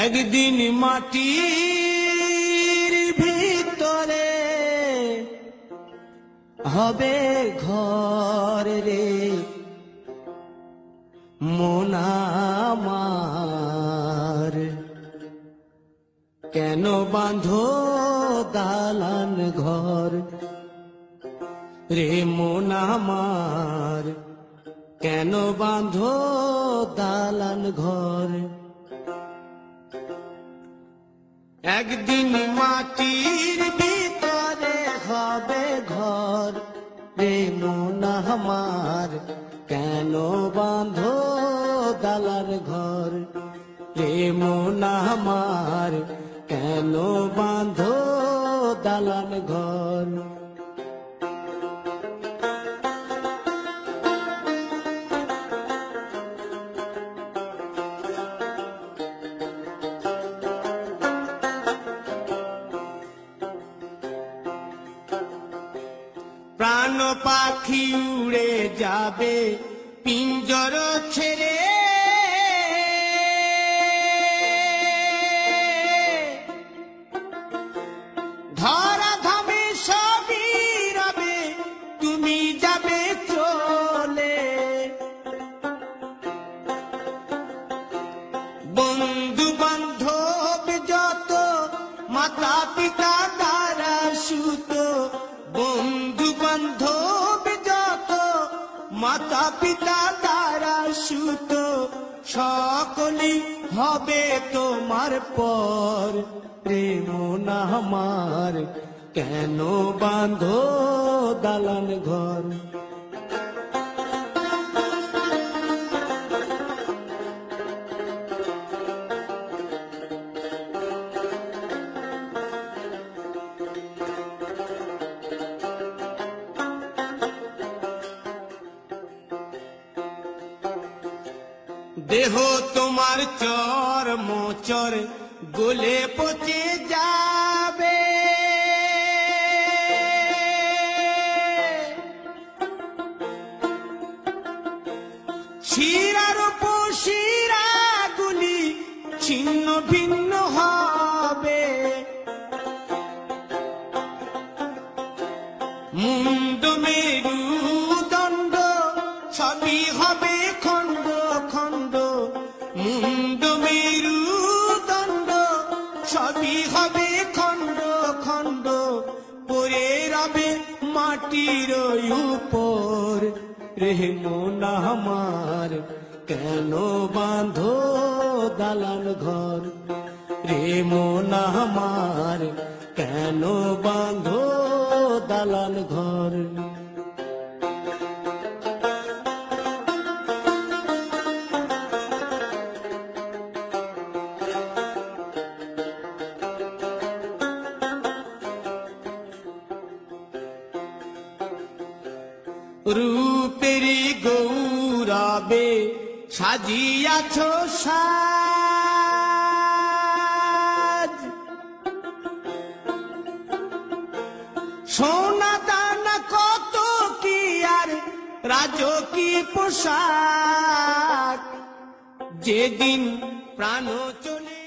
একদিন মাটির ভিতরে হবে ঘর রে মন আমার, কেন বাঁধো দালান ঘর রে মন আমার, কেন বাঁধো দালান ঘর। একদিন মাটির ভিতরে হবে ঘর রে মন আমার, কেন বাঁধো দালান ঘর রে মন আমার, কেন বাঁধো দালান ঘর। প্রাণ পাখি উড়ে যাবে পিঞ্জর ছেড়ে, ধরা ধামে সবই রবে তুমি যাবে চলে। বন্ধু বান্ধব যত মাতা পিতা দ্বারা সুত, বন্ধু বান্ধব যত মাতা পিতা দ্বারা সুত, সকলেই হবে তোমার পর রে মন আমার, কেন বাঁধো দালান ঘর। দেহ তোমার চর মোচর গলে পচে যাবে, শিরার উপশিরা গুলি ছিন্ন ভিন্ন হবে, মুন্ড মেরুদণ্ড সবই হবে খণ্ড খণ্ড, মুন্ড মেরুদণ্ড সবই হবে খণ্ড খণ্ড, পড়ে রবে মাটির উপর রে মন আমার, কেন বাঁধো দালান ঘর রে মন আমার, কেন বাঁধো দালান ঘর। রূপেরি গৌরবে সাজিয়াছ সাজ, সোনা দানা কত কি আর রাজকীয় পোশাক, যেদিন প্রাণ চলে